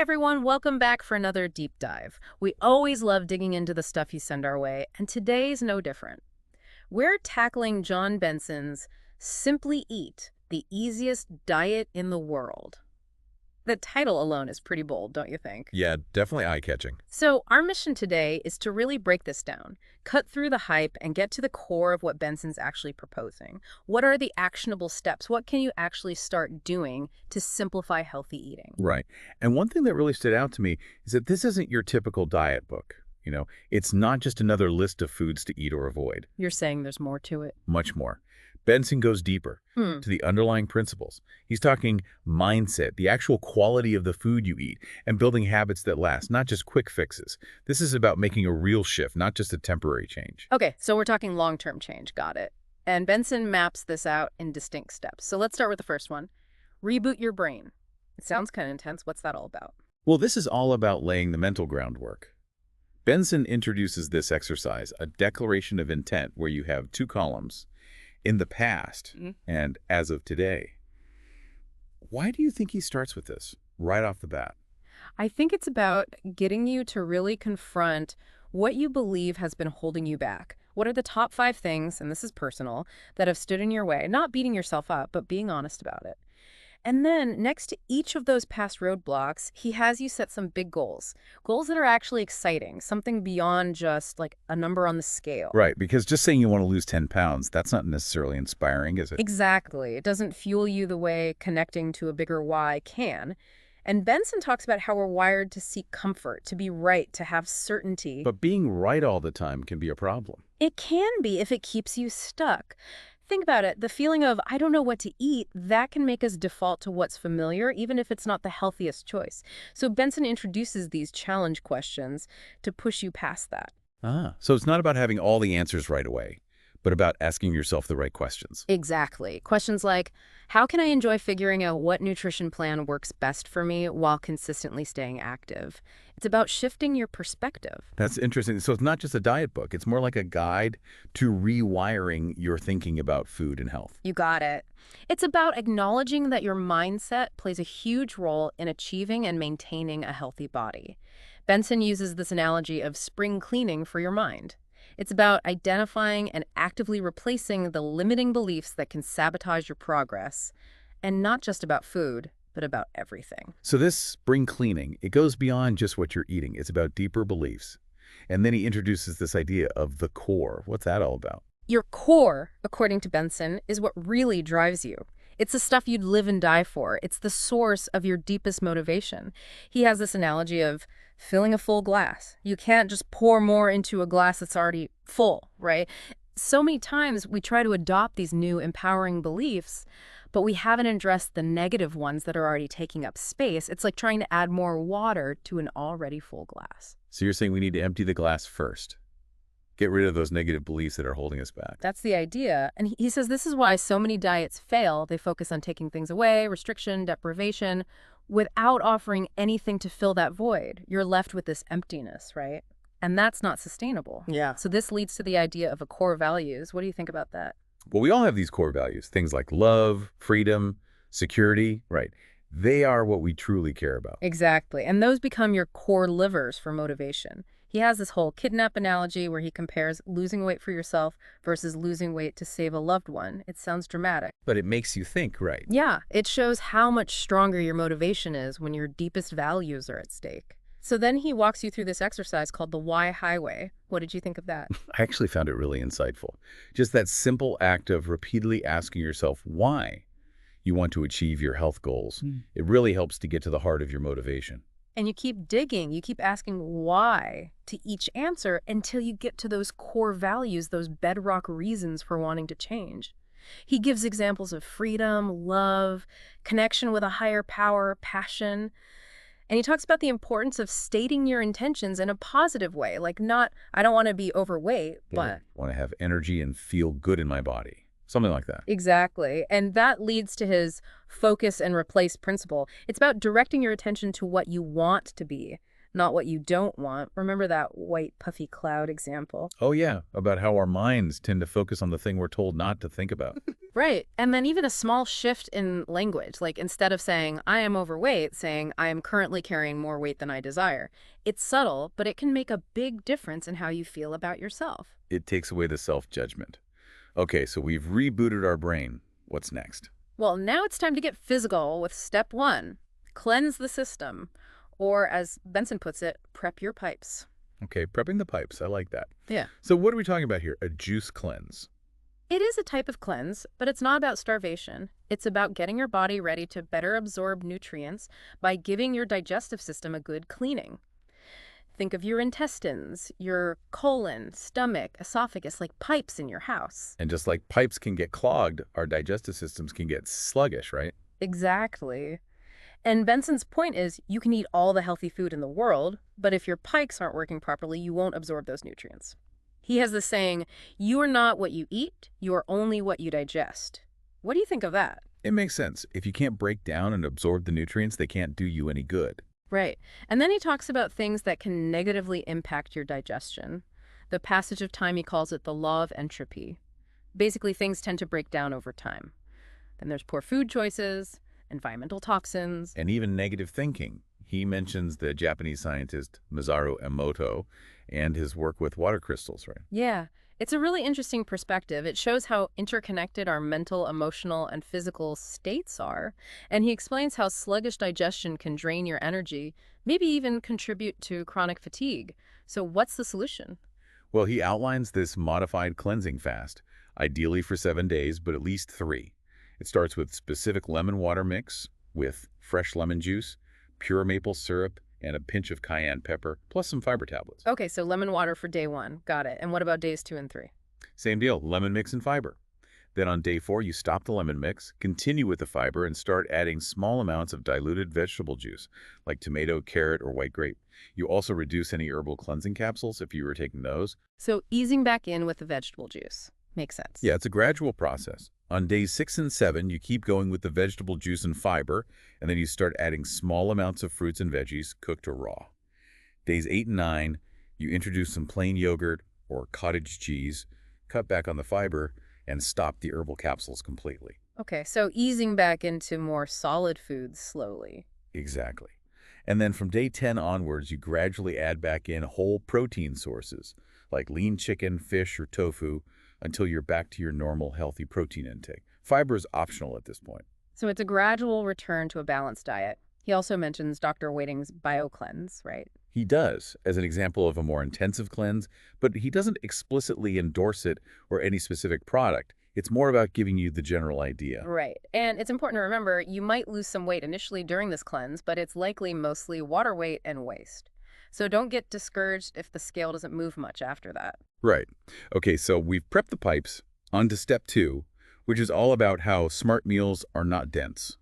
everyone, welcome back for another deep dive. We always love digging into the stuff you send our way, and today's no different. We're tackling John Benson's Simply Eat, the easiest diet in the world. The title alone is pretty bold, don't you think? Yeah, definitely eye-catching. So our mission today is to really break this down, cut through the hype, and get to the core of what Benson's actually proposing. What are the actionable steps? What can you actually start doing to simplify healthy eating? Right. And one thing that really stood out to me is that this isn't your typical diet book. It's not just another list of foods to eat or avoid. You're saying there's more to it? Much more. Benson goes deeper to the underlying principles. He's talking mindset, the actual quality of the food you eat, and building habits that last, not just quick fixes. This is about making a real shift, not just a temporary change. Okay, so we're talking long-term change. Got it. And Benson maps this out in distinct steps. So let's start with the first one. Reboot your brain. It sounds kind of intense. What's that all about? Well, this is all about laying the mental groundwork. Benson introduces this exercise, a declaration of intent, where you have two columns, in the past and as of today. Why do you think he starts with this right off the bat? I think it's about getting you to really confront what you believe has been holding you back. What are the top 5 things, and this is personal, that have stood in your way? Not beating yourself up, but being honest about it. And then next to each of those past roadblocks, he has you set some big goals. Goals that are actually exciting, something beyond just like a number on the scale. Right, because just saying you want to lose 10 pounds, that's not necessarily inspiring, is it? Exactly. It doesn't fuel you the way connecting to a bigger why can. And Benson talks about how we're wired to seek comfort, to be right, to have certainty. But being right all the time can be a problem. It can be if it keeps you stuck. Think about it. The feeling of, I don't know what to eat, that can make us default to what's familiar, even if it's not the healthiest choice. So Benson introduces these challenge questions to push you past that. So it's not about having all the answers right away, but about asking yourself the right questions. Exactly. Questions like, how can I enjoy figuring out what nutrition plan works best for me while consistently staying active? It's about shifting your perspective. That's interesting. So it's not just a diet book. It's more like a guide to rewiring your thinking about food and health. You got it. It's about acknowledging that your mindset plays a huge role in achieving and maintaining a healthy body. Benson uses this analogy of spring cleaning for your mind. It's about identifying and actively replacing the limiting beliefs that can sabotage your progress, and not just about food, but about everything. So this spring cleaning, it goes beyond just what you're eating. It's about deeper beliefs. And then he introduces this idea of the core. What's that all about? Your core, according to Benson, is what really drives you. It's the stuff you'd live and die for. It's the source of your deepest motivation. He has this analogy of filling a full glass. You can't just pour more into a glass that's already full, right? So many times we try to adopt these new empowering beliefs, but we haven't addressed the negative ones that are already taking up space. It's like trying to add more water to an already full glass. So you're saying we need to empty the glass first. Get rid of those negative beliefs that are holding us back. That's the idea. And he says this is why so many diets fail. They focus on taking things away, restriction, deprivation, without offering anything to fill that void. You're left with this emptiness, right? And that's not sustainable. Yeah. So this leads to the idea of a core values. What do you think about that? Well, we all have these core values, things like love, freedom, security, right? They are what we truly care about. Exactly. And those become your core livers for motivation. He has this whole kidnap analogy where he compares losing weight for yourself versus losing weight to save a loved one. It sounds dramatic. But it makes you think, right? Yeah, it shows how much stronger your motivation is when your deepest values are at stake. So then he walks you through this exercise called the Why Highway. What did you think of that? I actually found it really insightful. Just that simple act of repeatedly asking yourself why you want to achieve your health goals. It really helps to get to the heart of your motivation. And you keep digging, you keep asking why to each answer until you get to those core values, those bedrock reasons for wanting to change. He gives examples of freedom, love, connection with a higher power, passion. And he talks about the importance of stating your intentions in a positive way, like not, I don't want to be overweight, but I want to have energy and feel good in my body. Something like that. Exactly. And that leads to his focus and replace principle. It's about directing your attention to what you want to be, not what you don't want. Remember that white puffy cloud example? Oh yeah, about how our minds tend to focus on the thing we're told not to think about. Right. And then even a small shift in language, like instead of saying, I am overweight, saying, I am currently carrying more weight than I desire. It's subtle, but it can make a big difference in how you feel about yourself. It takes away the self-judgment. Okay, so we've rebooted our brain. What's next? Well, now it's time to get physical with step 1, cleanse the system. Or, as Benson puts it, prep your pipes. Okay, prepping the pipes. I like that. Yeah. So what are we talking about here? A juice cleanse. It is a type of cleanse, but it's not about starvation. It's about getting your body ready to better absorb nutrients by giving your digestive system a good cleaning. Think of your intestines, your colon, stomach, esophagus like pipes in your house. And just like pipes can get clogged, our digestive systems can get sluggish, right? Exactly. And Benson's point is you can eat all the healthy food in the world, but if your pipes aren't working properly, you won't absorb those nutrients. He has the saying, you are not what you eat, you are only what you digest. What do you think of that? It makes sense. If you can't break down and absorb the nutrients, they can't do you any good. Right. And then he talks about things that can negatively impact your digestion. The passage of time, he calls it the law of entropy. Basically, things tend to break down over time. Then there's poor food choices, environmental toxins. And even negative thinking. He mentions the Japanese scientist Masaru Emoto and his work with water crystals, right? Yeah, it's a really interesting perspective. It shows how interconnected our mental, emotional, and physical states are. And he explains how sluggish digestion can drain your energy, maybe even contribute to chronic fatigue. So what's the solution? Well, he outlines this modified cleansing fast, ideally for 7 days, but at least 3. It starts with specific lemon water mix with fresh lemon juice, pure maple syrup, and a pinch of cayenne pepper, plus some fiber tablets. Okay, so lemon water for day 1. Got it. And what about days 2 and 3? Same deal, lemon mix and fiber. Then on day 4, you stop the lemon mix, continue with the fiber, and start adding small amounts of diluted vegetable juice, like tomato, carrot, or white grape. You also reduce any herbal cleansing capsules if you were taking those. So easing back in with the vegetable juice. Makes sense. Yeah, it's a gradual process. On days 6 and 7, you keep going with the vegetable juice and fiber, and then you start adding small amounts of fruits and veggies, cooked or raw. Days 8 and 9, you introduce some plain yogurt or cottage cheese, cut back on the fiber, and stop the herbal capsules completely. Okay, so easing back into more solid foods slowly. Exactly. And then from day 10 onwards, you gradually add back in whole protein sources, like lean chicken, fish, or tofu, until you're back to your normal, healthy protein intake. Fiber is optional at this point. So it's a gradual return to a balanced diet. He also mentions Dr. Whiting's BioCleanse, right? He does, as an example of a more intensive cleanse, but he doesn't explicitly endorse it or any specific product. It's more about giving you the general idea. Right. And it's important to remember you might lose some weight initially during this cleanse, but it's likely mostly water weight and waste. So don't get discouraged if the scale doesn't move much after that. Right. Okay, so we've prepped the pipes. On to step 2, which is all about how smart meals are not dense.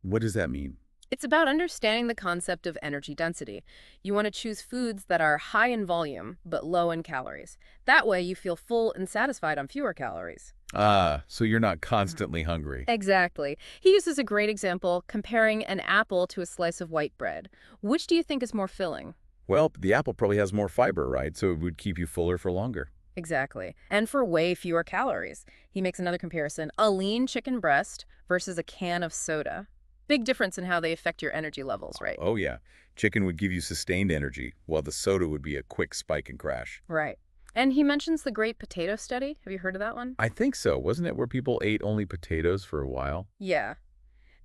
What does that mean? It's about understanding the concept of energy density. You want to choose foods that are high in volume, but low in calories. That way you feel full and satisfied on fewer calories. Ah, so you're not constantly hungry. Exactly. He uses a great example, comparing an apple to a slice of white bread. Which do you think is more filling? Well, the apple probably has more fiber, right? So it would keep you fuller for longer. Exactly. And for way fewer calories. He makes another comparison, a lean chicken breast versus a can of soda. Big difference in how they affect your energy levels, right? Oh, yeah. Chicken would give you sustained energy, while the soda would be a quick spike and crash. Right. And he mentions the Great Potato Study. Have you heard of that one? I think so. Wasn't it where people ate only potatoes for a while? Yeah.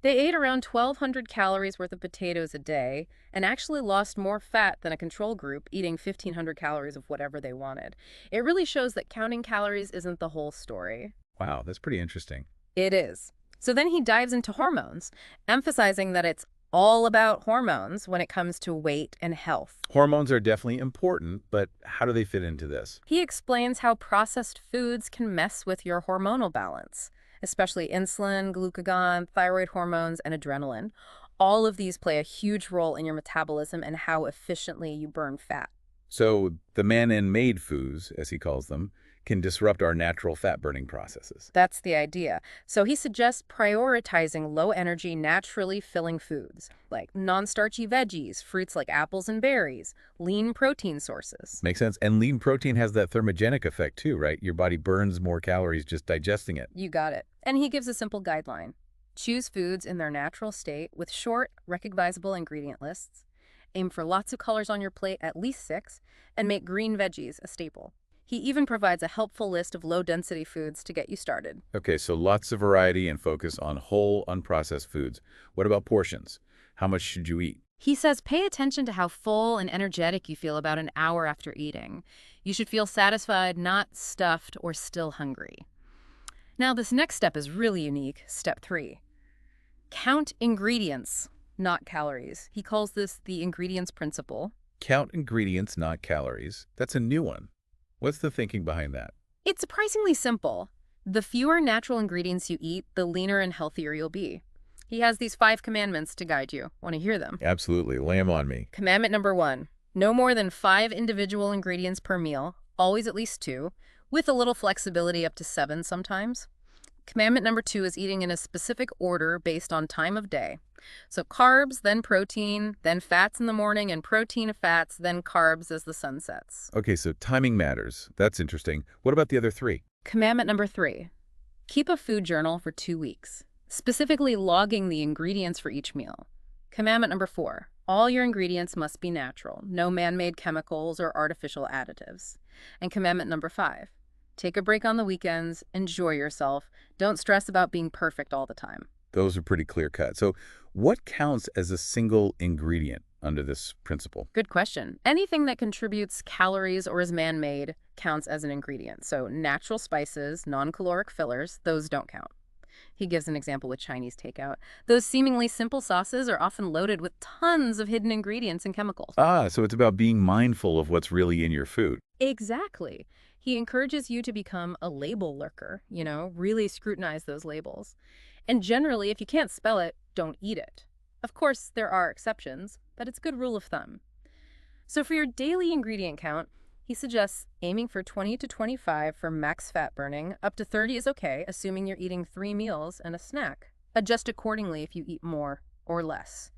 They ate around 1,200 calories worth of potatoes a day and actually lost more fat than a control group eating 1,500 calories of whatever they wanted. It really shows that counting calories isn't the whole story. Wow, that's pretty interesting. It is. So then he dives into hormones, emphasizing that it's all about hormones when it comes to weight and health. Hormones are definitely important, but how do they fit into this? He explains how processed foods can mess with your hormonal balance, especially insulin, glucagon, thyroid hormones, and adrenaline. All of these play a huge role in your metabolism and how efficiently you burn fat. So the man-made foods, as he calls them, can disrupt our natural fat-burning processes. That's the idea. So he suggests prioritizing low-energy, naturally filling foods, like non-starchy veggies, fruits like apples and berries, lean protein sources. Makes sense. And lean protein has that thermogenic effect too, right? Your body burns more calories just digesting it. You got it. And he gives a simple guideline. Choose foods in their natural state with short, recognizable ingredient lists. Aim for lots of colors on your plate, at least 6, and make green veggies a staple. He even provides a helpful list of low-density foods to get you started. Okay, so lots of variety and focus on whole, unprocessed foods. What about portions? How much should you eat? He says pay attention to how full and energetic you feel about an hour after eating. You should feel satisfied, not stuffed or still hungry. Now, this next step is really unique, step 3. Count ingredients, not calories. He calls this the ingredients principle. Count ingredients, not calories. That's a new one. What's the thinking behind that? It's surprisingly simple. The fewer natural ingredients you eat, the leaner and healthier you'll be. He has these 5 commandments to guide you. Want to hear them? Absolutely. Lay 'em on me. Commandment number 1, no more than 5 individual ingredients per meal, always at least 2, with a little flexibility up to 7 sometimes. Commandment number 2 is eating in a specific order based on time of day. So carbs, then protein, then fats in the morning, and protein, fats, then carbs as the sun sets. Okay, so timing matters. That's interesting. What about the other 3? Commandment number 3, keep a food journal for 2 weeks, specifically logging the ingredients for each meal. Commandment number 4, all your ingredients must be natural, no man-made chemicals or artificial additives. And commandment number 5, take a break on the weekends, enjoy yourself, don't stress about being perfect all the time. Those are pretty clear-cut. So what counts as a single ingredient under this principle? Good question. Anything that contributes calories or is man-made counts as an ingredient. So natural spices, non-caloric fillers, those don't count. He gives an example with Chinese takeout. Those seemingly simple sauces are often loaded with tons of hidden ingredients and chemicals. So it's about being mindful of what's really in your food. Exactly. He encourages you to become a label lurker, really scrutinize those labels. And generally, if you can't spell it, don't eat it. Of course, there are exceptions, but it's a good rule of thumb. So for your daily ingredient count, he suggests aiming for 20 to 25 for max fat burning. Up to 30 is okay, assuming you're eating 3 meals and a snack. Adjust accordingly if you eat more or less.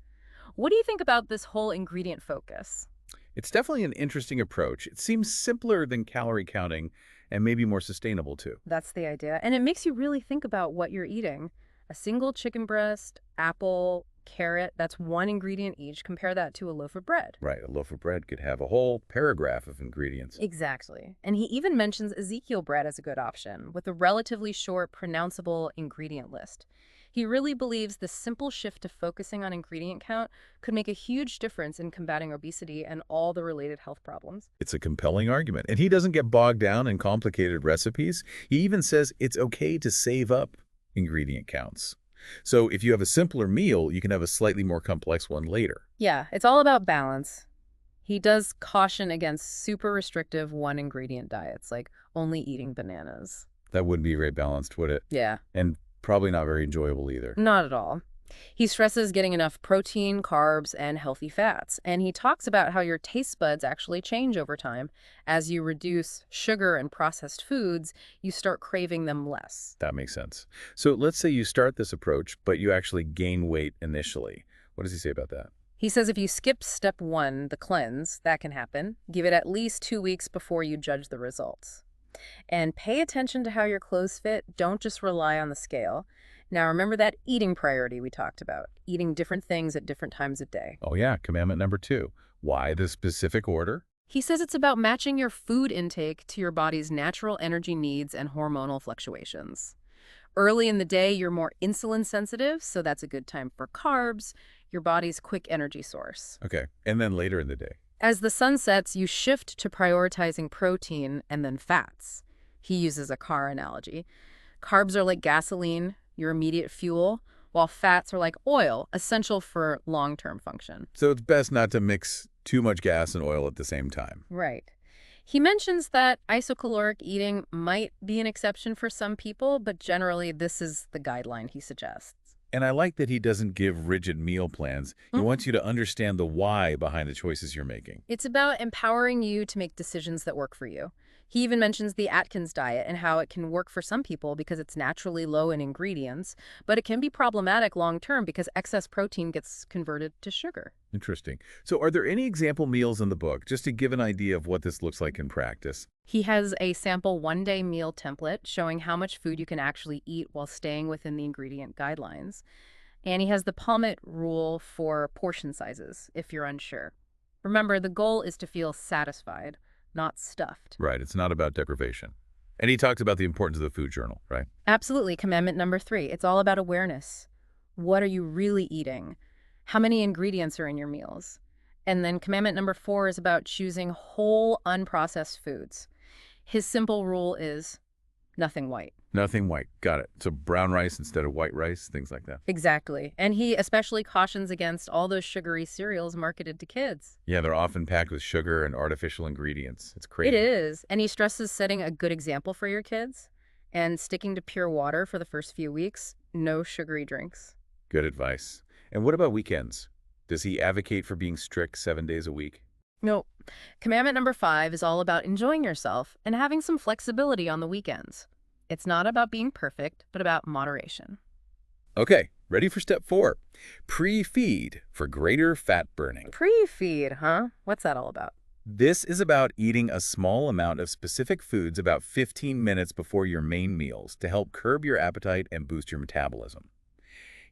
What do you think about this whole ingredient focus? It's definitely an interesting approach. It seems simpler than calorie counting and maybe more sustainable too. That's the idea. And it makes you really think about what you're eating. A single chicken breast, apple, carrot, that's 1 ingredient each. Compare that to a loaf of bread. Right, a loaf of bread could have a whole paragraph of ingredients. Exactly. And he even mentions Ezekiel bread as a good option, with a relatively short, pronounceable ingredient list. He really believes the simple shift to focusing on ingredient count could make a huge difference in combating obesity and all the related health problems. It's a compelling argument. And he doesn't get bogged down in complicated recipes. He even says it's okay to save up ingredient counts. So if you have a simpler meal, you can have a slightly more complex one later. Yeah, it's all about balance. He does caution against super restrictive 1 ingredient diets, like only eating bananas. That wouldn't be very balanced, would it? Yeah. And probably not very enjoyable either. Not at all. He stresses getting enough protein, carbs, and healthy fats. And he talks about how your taste buds actually change over time. As you reduce sugar and processed foods, you start craving them less. That makes sense. So let's say you start this approach, but you actually gain weight initially. What does he say about that? He says if you skip step 1, the cleanse, that can happen. Give it at least 2 weeks before you judge the results. And pay attention to how your clothes fit. Don't just rely on the scale. Now, remember that eating priority we talked about, eating different things at different times of day. Oh yeah, commandment number 2. Why the specific order? He says it's about matching your food intake to your body's natural energy needs and hormonal fluctuations. Early in the day, you're more insulin sensitive, so that's a good time for carbs, your body's quick energy source. Okay, and then later in the day? As the sun sets, you shift to prioritizing protein and then fats. He uses a car analogy. Carbs are like gasoline, your immediate fuel, while fats are like oil, essential for long-term function. So it's best not to mix too much gas and oil at the same time. Right. He mentions that isocaloric eating might be an exception for some people, but generally this is the guideline he suggests. And I like that he doesn't give rigid meal plans. He wants you to understand the why behind the choices you're making. It's about empowering you to make decisions that work for you. He even mentions the Atkins diet and how it can work for some people because it's naturally low in ingredients, but it can be problematic long-term because excess protein gets converted to sugar. Interesting. So are there any example meals in the book, just to give an idea of what this looks like in practice? He has a sample one-day meal template showing how much food you can actually eat while staying within the ingredient guidelines. And he has the Palmet rule for portion sizes, if you're unsure. Remember, the goal is to feel satisfied, not stuffed. Right, it's not about deprivation. And he talks about the importance of the food journal, right? Absolutely. Commandment number 3. It's all about awareness. What are you really eating? How many ingredients are in your meals? And then commandment number 4 is about choosing whole, unprocessed foods. His simple rule is nothing white. Nothing white. Got it. So brown rice instead of white rice, things like that. Exactly. And he especially cautions against all those sugary cereals marketed to kids. Yeah, they're often packed with sugar and artificial ingredients. It's crazy. It is. And he stresses setting a good example for your kids and sticking to pure water for the first few weeks. No sugary drinks. Good advice. And what about weekends? Does he advocate for being strict 7 days a week? No. Commandment number 5 is all about enjoying yourself and having some flexibility on the weekends. It's not about being perfect, but about moderation. Okay, ready for step 4. Pre-feed for greater fat burning. Pre-feed, huh? What's that all about? This is about eating a small amount of specific foods about 15 minutes before your main meals to help curb your appetite and boost your metabolism.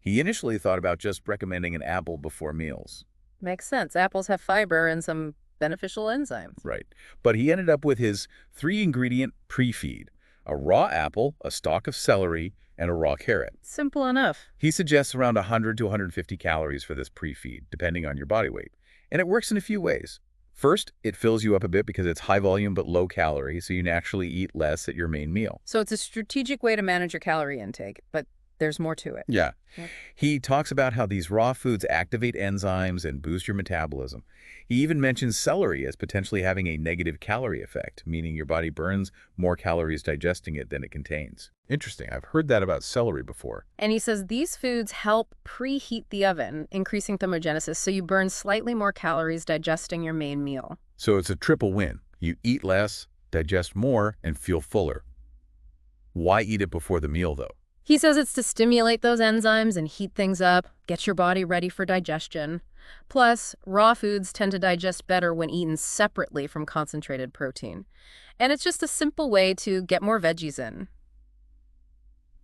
He initially thought about just recommending an apple before meals. Makes sense. Apples have fiber and some beneficial enzymes. Right. But he ended up with his 3-ingredient pre-feed: a raw apple, a stalk of celery, and a raw carrot. Simple enough. He suggests around 100 to 150 calories for this pre-feed, depending on your body weight. And it works in a few ways. First, it fills you up a bit because it's high volume but low calorie, so you naturally eat less at your main meal. So it's a strategic way to manage your calorie intake, but there's more to it. Yeah. Yep. He talks about how these raw foods activate enzymes and boost your metabolism. He even mentions celery as potentially having a negative calorie effect, meaning your body burns more calories digesting it than it contains. Interesting. I've heard that about celery before. And he says these foods help preheat the oven, increasing thermogenesis, so you burn slightly more calories digesting your main meal. So it's a triple win. You eat less, digest more, and feel fuller. Why eat it before the meal, though? He says it's to stimulate those enzymes and heat things up, get your body ready for digestion. Plus, raw foods tend to digest better when eaten separately from concentrated protein. And it's just a simple way to get more veggies in.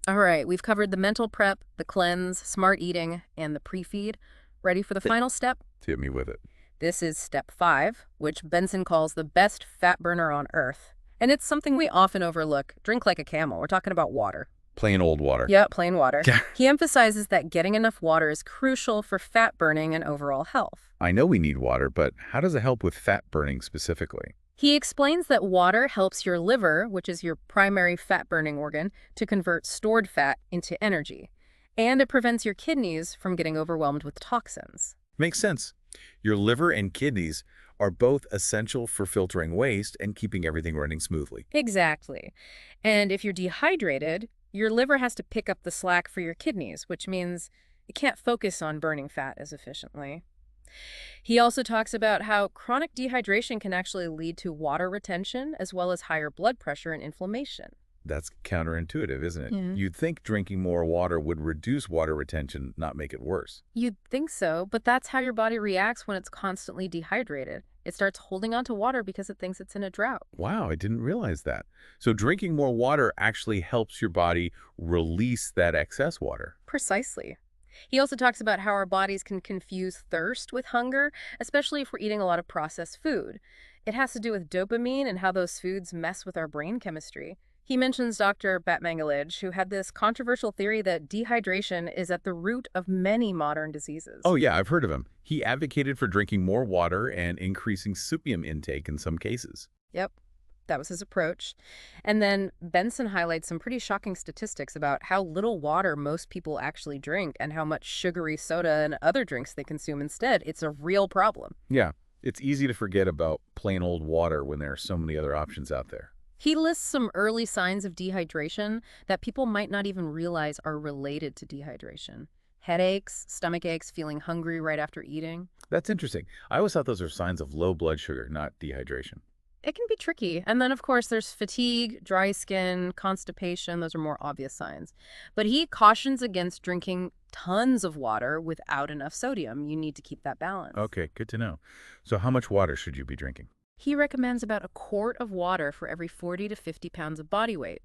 All right, we've covered the mental prep, the cleanse, smart eating, and the pre-feed. Ready for the final step? Hit me with it. This is step 5, which Benson calls the best fat burner on earth. And it's something we often overlook. Drink like a camel. We're talking about water. Plain old water. Yeah, plain water. Yeah. He emphasizes that getting enough water is crucial for fat burning and overall health. I know we need water, but how does it help with fat burning specifically? He explains that water helps your liver, which is your primary fat-burning organ, to convert stored fat into energy. And it prevents your kidneys from getting overwhelmed with toxins. Makes sense. Your liver and kidneys are both essential for filtering waste and keeping everything running smoothly. Exactly. And if you're dehydrated, your liver has to pick up the slack for your kidneys, which means it can't focus on burning fat as efficiently. He also talks about how chronic dehydration can actually lead to water retention as well as higher blood pressure and inflammation. That's counterintuitive, isn't it? Yeah. You'd think drinking more water would reduce water retention, not make it worse. You'd think so, but that's how your body reacts when it's constantly dehydrated. It starts holding on to water because it thinks it's in a drought. Wow, I didn't realize that. So drinking more water actually helps your body release that excess water. Precisely. He also talks about how our bodies can confuse thirst with hunger, especially if we're eating a lot of processed food. It has to do with dopamine and how those foods mess with our brain chemistry. He mentions Dr. Batmangalich, who had this controversial theory that dehydration is at the root of many modern diseases. Oh yeah, I've heard of him. He advocated for drinking more water and increasing soupium intake in some cases. Yep, that was his approach. And then Benson highlights some pretty shocking statistics about how little water most people actually drink and how much sugary soda and other drinks they consume instead. It's a real problem. Yeah, it's easy to forget about plain old water when there are so many other options out there. He lists some early signs of dehydration that people might not even realize are related to dehydration. Headaches, stomach aches, feeling hungry right after eating. That's interesting. I always thought those are signs of low blood sugar, not dehydration. It can be tricky. And then, of course, there's fatigue, dry skin, constipation. Those are more obvious signs. But he cautions against drinking tons of water without enough sodium. You need to keep that balance. Okay, good to know. So how much water should you be drinking? He recommends about a quart of water for every 40 to 50 pounds of body weight.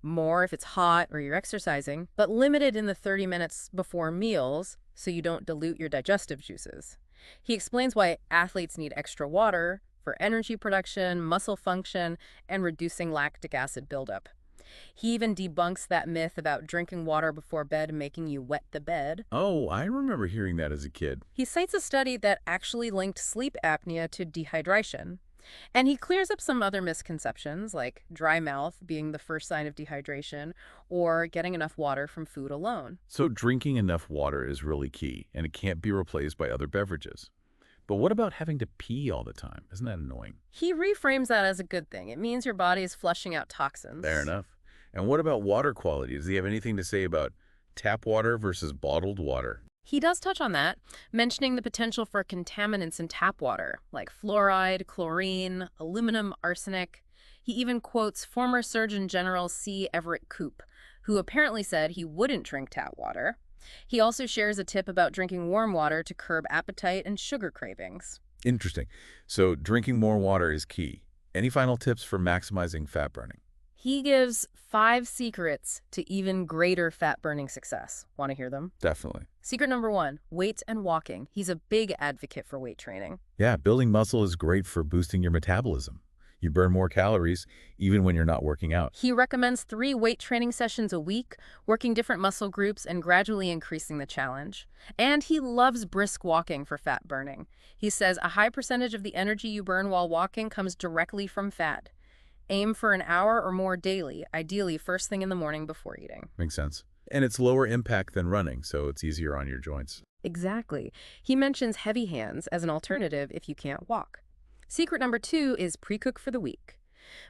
More if it's hot or you're exercising, but limited in the 30 minutes before meals so you don't dilute your digestive juices. He explains why athletes need extra water for energy production, muscle function, and reducing lactic acid buildup. He even debunks that myth about drinking water before bed making you wet the bed. Oh, I remember hearing that as a kid. He cites a study that actually linked sleep apnea to dehydration. And he clears up some other misconceptions, like dry mouth being the first sign of dehydration or getting enough water from food alone. So drinking enough water is really key, and it can't be replaced by other beverages. But what about having to pee all the time? Isn't that annoying? He reframes that as a good thing. It means your body is flushing out toxins. Fair enough. And what about water quality? Does he have anything to say about tap water versus bottled water? He does touch on that, mentioning the potential for contaminants in tap water, like fluoride, chlorine, aluminum, arsenic. He even quotes former Surgeon General C. Everett Koop, who apparently said he wouldn't drink tap water. He also shares a tip about drinking warm water to curb appetite and sugar cravings. Interesting. So drinking more water is key. Any final tips for maximizing fat burning? He gives 5 secrets to even greater fat-burning success. Want to hear them? Definitely. Secret number 1, weights and walking. He's a big advocate for weight training. Yeah, building muscle is great for boosting your metabolism. You burn more calories even when you're not working out. He recommends 3 weight training sessions a week, working different muscle groups and gradually increasing the challenge. And he loves brisk walking for fat burning. He says a high percentage of the energy you burn while walking comes directly from fat. Aim for an hour or more daily, ideally first thing in the morning before eating. Makes sense. And it's lower impact than running, so it's easier on your joints. Exactly. He mentions heavy hands as an alternative if you can't walk. Secret number 2 is pre-cook for the week.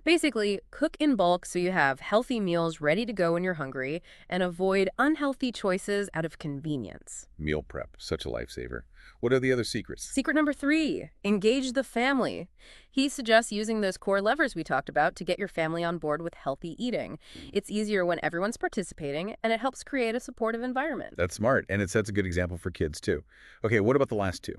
Basically, cook in bulk so you have healthy meals ready to go when you're hungry and avoid unhealthy choices out of convenience. Meal prep, such a lifesaver. What are the other secrets? Secret number 3, engage the family. He suggests using those core levers we talked about to get your family on board with healthy eating. It's easier when everyone's participating, and it helps create a supportive environment. That's smart, and it sets a good example for kids, too. Okay, what about the last 2?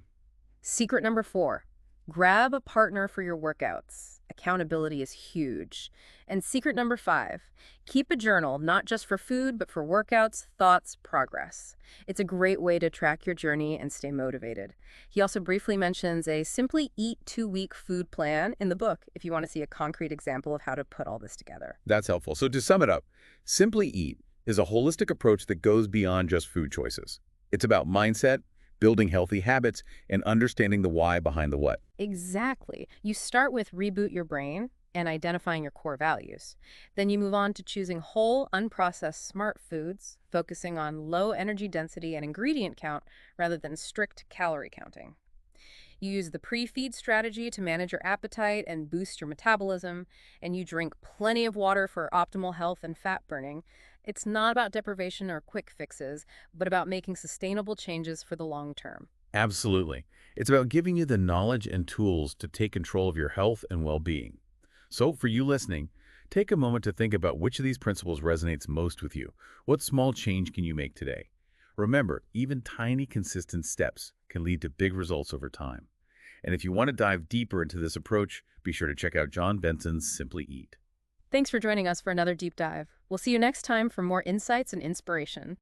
Secret number 4, grab a partner for your workouts. Accountability is huge. And secret number 5, keep a journal, not just for food, but for workouts, thoughts, progress. It's a great way to track your journey and stay motivated. He also briefly mentions a Simply Eat 2-week food plan in the book if you want to see a concrete example of how to put all this together. That's helpful. So to sum it up, Simply Eat is a holistic approach that goes beyond just food choices. It's about mindset, building healthy habits, and understanding the why behind the what. Exactly. You start with reboot your brain and identifying your core values. Then you move on to choosing whole, unprocessed smart foods, focusing on low energy density and ingredient count rather than strict calorie counting. You use the pre-feed strategy to manage your appetite and boost your metabolism, and you drink plenty of water for optimal health and fat burning. It's not about deprivation or quick fixes, but about making sustainable changes for the long term. Absolutely. It's about giving you the knowledge and tools to take control of your health and well-being. So for you listening, take a moment to think about which of these principles resonates most with you. What small change can you make today? Remember, even tiny, consistent steps can lead to big results over time. And if you want to dive deeper into this approach, be sure to check out John Benson's Simply Eat. Thanks for joining us for another deep dive. We'll see you next time for more insights and inspiration.